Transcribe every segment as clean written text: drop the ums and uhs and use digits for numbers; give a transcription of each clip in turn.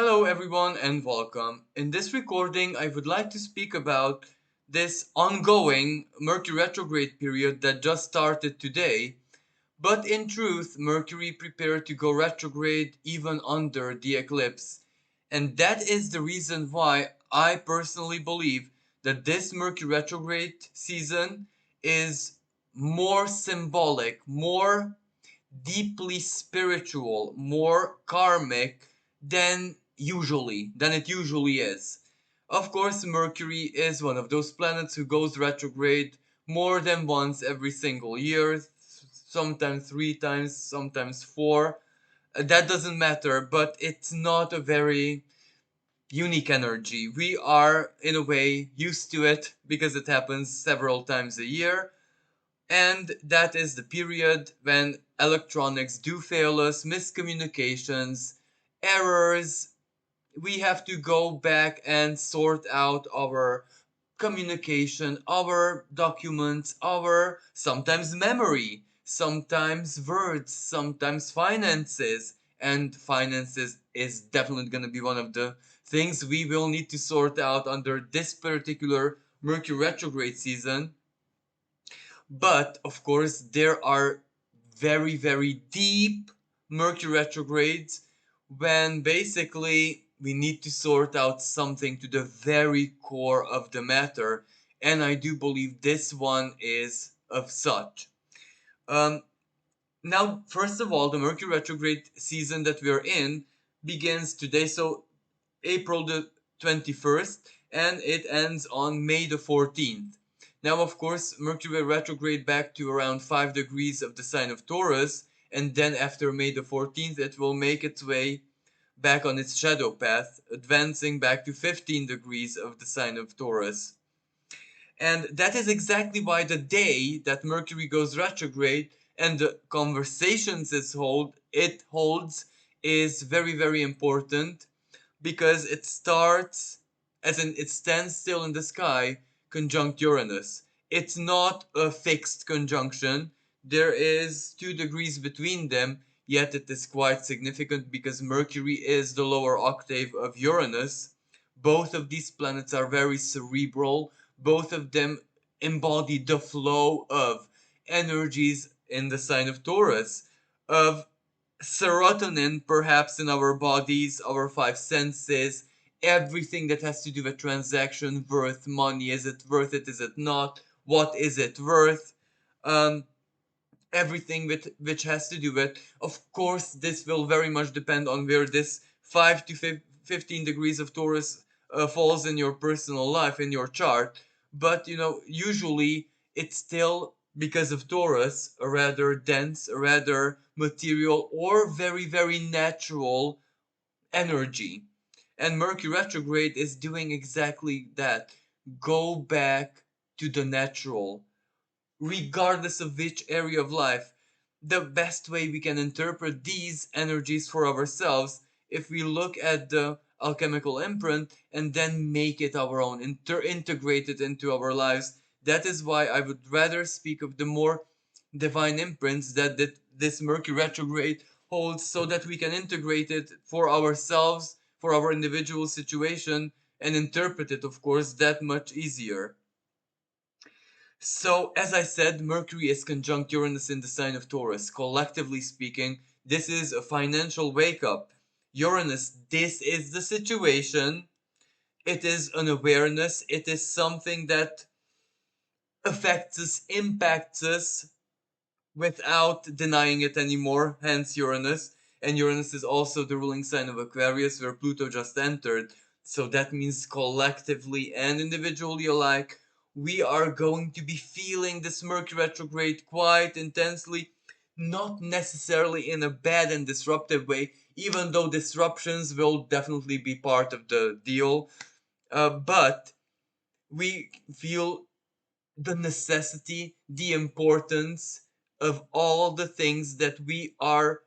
Hello everyone and welcome. In this recording I would like to speak about this ongoing Mercury retrograde period that just started today, but in truth Mercury prepared to go retrograde even under the eclipse. And that is the reason why I personally believe that this Mercury retrograde season is more symbolic, more deeply spiritual, more karmic than it usually is. Of course, Mercury is one of those planets who goes retrograde more than once every single year, sometimes three times, sometimes four. That doesn't matter, but it's not a very unique energy. We are, in a way, used to it because it happens several times a year. And that is the period when electronics do fail us, miscommunications, errors. We have to go back and sort out our communication, our documents, our sometimes memory, sometimes words, sometimes finances. And finances is definitely going to be one of the things we will need to sort out under this particular Mercury retrograde season. But of course, there are very deep Mercury retrogrades when basically we need to sort out something to the very core of the matter. And I do believe this one is of such. Um, Now, first of all, the Mercury retrograde season that we are in begins today, so April the 21st, and it ends on May the 14th. Now, of course, Mercury will retrograde back to around 5 degrees of the sign of Taurus, and then after May the 14th, it will make its way back on its shadow path, advancing back to 15 degrees of the sign of Taurus. And that is exactly why the day that Mercury goes retrograde and the conversations it holds is very important because it starts as in it stands still in the sky conjunct Uranus. It's not a fixed conjunction. There is 2 degrees between them, yet it is quite significant because Mercury is the lower octave of Uranus. Both of these planets are very cerebral. Both of them embody the flow of energies in the sign of Taurus, of serotonin perhaps in our bodies, our five senses, everything that has to do with transaction, worth, money, is it worth it, is it not, what is it worth, um, everything which has to do with, of course, this will very much depend on where this 5 to 15 degrees of Taurus falls in your personal life, in your chart, but usually it's still because of Taurus, a rather dense, a rather material, or very natural energy. And Mercury retrograde is doing exactly that. Go back to the natural, regardless of which area of life. The best way we can interpret these energies for ourselves if we look at the alchemical imprint and then make it our own, integrate it into our lives. That is why I would rather speak of the more divine imprints that this Mercury retrograde holds so that we can integrate it for ourselves, for our individual situation, and interpret it, of course, that much easier. So, as I said, Mercury is conjunct Uranus in the sign of Taurus. Collectively speaking, this is a financial wake up. Uranus, this is the situation. It is an awareness. It is something that affects us, impacts us without denying it anymore. Hence Uranus. And Uranus is also the ruling sign of Aquarius, where Pluto just entered. So that means collectively and individually alike, we are going to be feeling this Mercury retrograde quite intensely, not necessarily in a bad and disruptive way, even though disruptions will definitely be part of the deal. But we feel the necessity, the importance of all the things that we are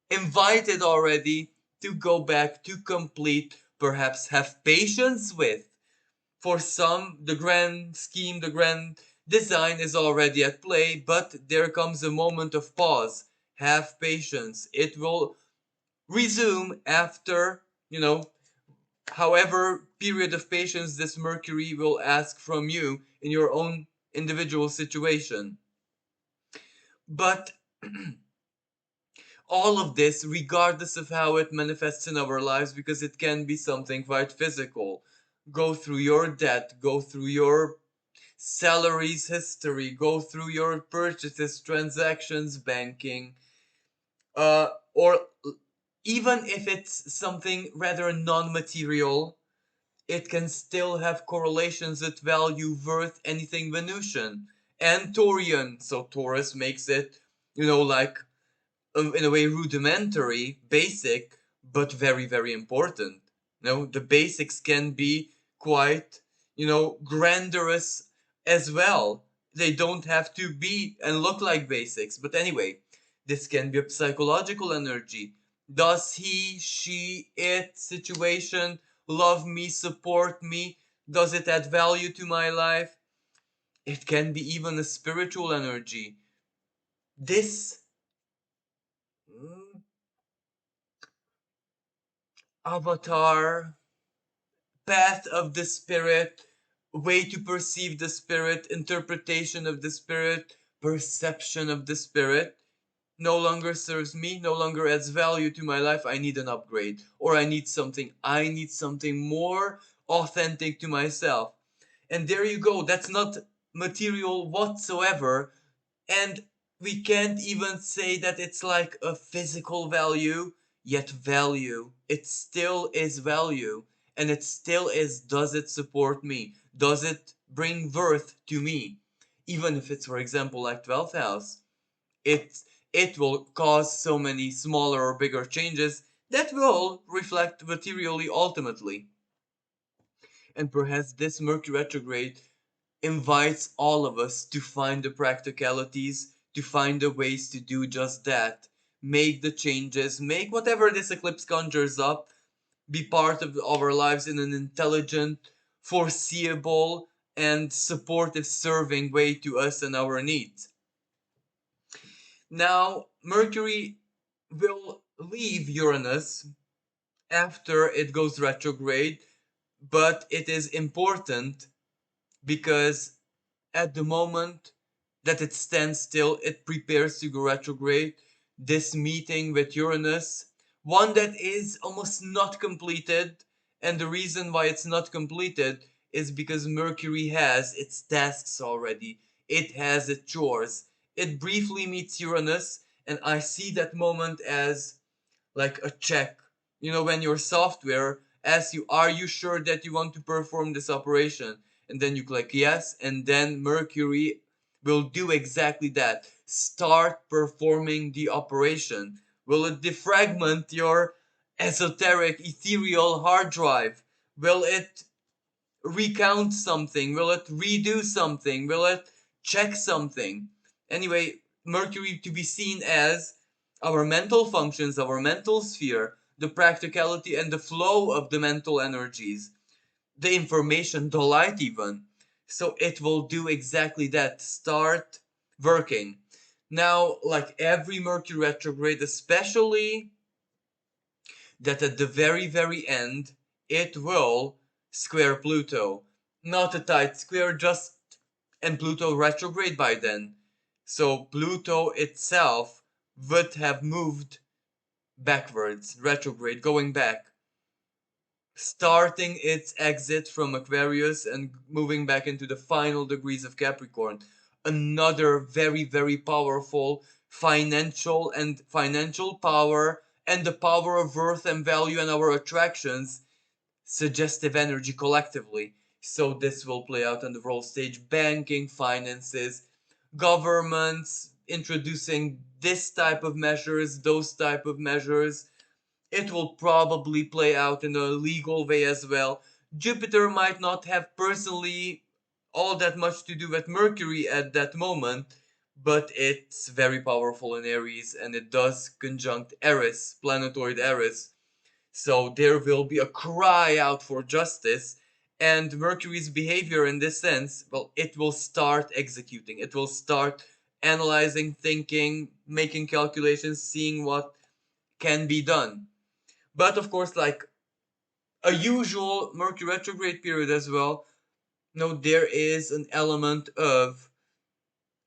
invited already to go back to complete, perhaps have patience with. For some, the grand scheme, the grand design is already at play, but there comes a moment of pause. Have patience. It will resume after, however period of patience this Mercury will ask from you in your own individual situation. But all of this, regardless of how it manifests in our lives, because it can be something quite physical. Go through your debt, go through your salaries history, go through your purchases, transactions, banking, or even if it's something rather non-material, it can still have correlations with value, worth, anything Venusian and Taurian. So Taurus makes it, like in a way rudimentary, basic, but very, very important. The basics can be quite, grandiose as well. They don't have to be and look like basics. But anyway, this can be a psychological energy. Does he, she, it situation love me, support me? Does it add value to my life? It can be even a spiritual energy. This mm, avatar, path of the spirit, way to perceive the spirit, interpretation of the spirit, perception of the spirit no longer serves me, no longer adds value to my life. I need an upgrade, or I need something more authentic to myself. And there you go. That's not material whatsoever. And we can't even say that it's like a physical value, yet value. It still is value. And it still is, does it support me? Does it bring worth to me? Even if it's, for example, like 12th house, it, it will cause so many smaller or bigger changes that will reflect materially ultimately. And perhaps this Mercury retrograde invites all of us to find the practicalities, to find the ways to do just that. Make the changes, make whatever this eclipse conjures up, be part of our lives in an intelligent, foreseeable, and supportive, serving way to us and our needs. Now, Mercury will leave Uranus after it goes retrograde, but it is important because at the moment that it stands still, it prepares to go retrograde. This meeting with Uranus, one that is almost not completed, and the reason why it's not completed is because Mercury has its tasks already. It has its chores. It briefly meets Uranus, and I see that moment as like a check. When your software asks you, are you sure that you want to perform this operation? And then you click yes, and then Mercury will do exactly that. Start performing the operation. Will it defragment your esoteric, ethereal hard drive? Will it recount something? Will it redo something? Will it check something? Anyway, Mercury to be seen as our mental functions, our mental sphere, the practicality and the flow of the mental energies, the information, the light even. So it will do exactly that. Start working. Now, like every Mercury retrograde, especially that at the very, very end, it will square Pluto. Not a tight square, just and Pluto retrograde by then. So Pluto itself would have moved backwards, retrograde, going back, starting its exit from Aquarius and moving back into the final degrees of Capricorn. Another very, very powerful financial power and the power of worth and value and our attractions, suggestive energy collectively. So this will play out on the world stage, banking, finances, governments introducing this type of measures, those type of measures. It will probably play out in a legal way as well. Jupiter might not have personally all that much to do with Mercury at that moment, but it's very powerful in Aries and it does conjunct Eris, planetoid Eris. So there will be a cry out for justice, and Mercury's behavior in this sense, well, it will start executing. It will start analyzing, thinking, making calculations, seeing what can be done. But of course, like a usual Mercury retrograde period as well. No, there is an element of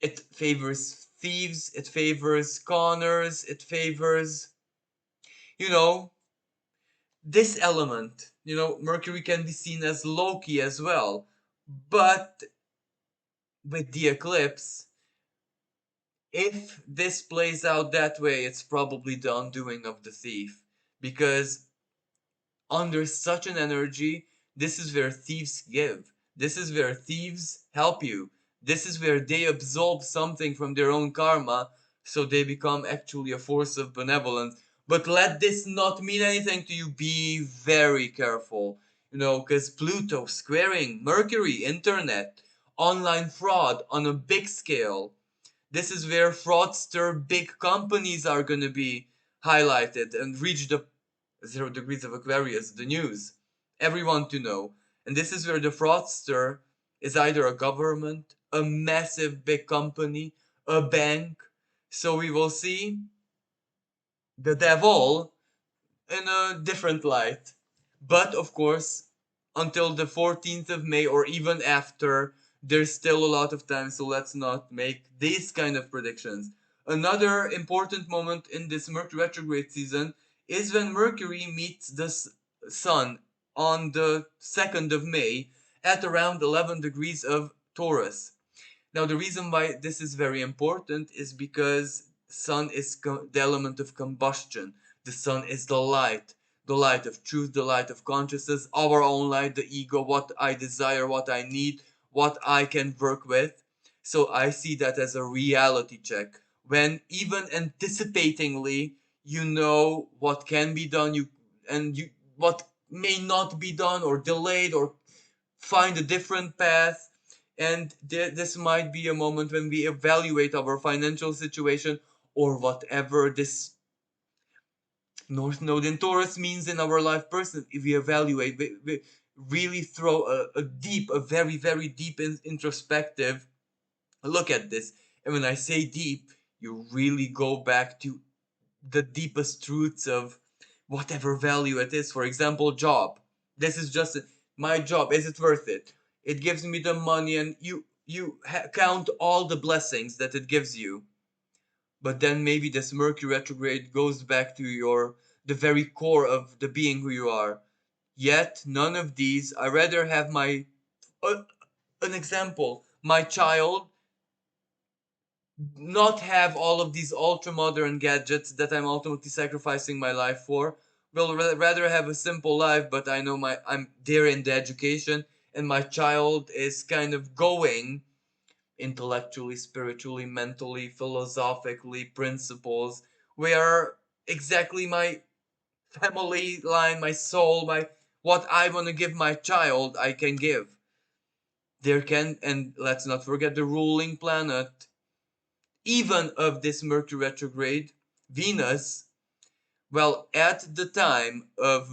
it favors thieves, it favors conners, it favors, you know, this element. Mercury can be seen as Loki as well. But with the eclipse, if this plays out that way, it's probably the undoing of the thief. Because under such an energy, this is where thieves give. This is where thieves help you. This is where they absorb something from their own karma, so they become actually a force of benevolence. But let this not mean anything to you. Be very careful. Because Pluto squaring Mercury, internet, online fraud on a big scale. This is where fraudster big companies are going to be highlighted and reach the 0 degrees of Aquarius, the news. Everyone to know. And this is where the fraudster is either a government, a massive big company, a bank. So we will see the devil in a different light. But of course, until the 14th of May or even after, there's still a lot of time, so let's not make these kind of predictions. Another important moment in this Mercury retrograde season is when Mercury meets the Sun on the 2nd of May at around 11 degrees of Taurus. Now, the reason why this is very important is because sun is the element of combustion. The sun is the light of truth, the light of consciousness, our own light, the ego, what I desire, what I need, what I can work with. So I see that as a reality check. When even anticipatingly, you know what can be done, you what may not be done or delayed or find a different path. And this might be a moment when we evaluate our financial situation or whatever this North Node in Taurus means in our life person. If we evaluate, we really throw a very, very deep introspective look at this. And when I say deep, you really go back to the deepest truths of whatever value it is. For example, job. This is just my job. Is it worth it? It gives me the money, and you count all the blessings that it gives you. But then maybe this Mercury retrograde goes back to the very core of the being who you are. Yet none of these. I rather have uh, an example. My child not have all of these ultra modern gadgets that I'm ultimately sacrificing my life for. Will rather have a simple life, but I know I'm there in the education, and my child is kind of going intellectually, spiritually, mentally, philosophically, principles, where exactly my family line, my soul, my what I want to give my child, I can give. And let's not forget the ruling planet even of this Mercury retrograde, Venus, well, at the time of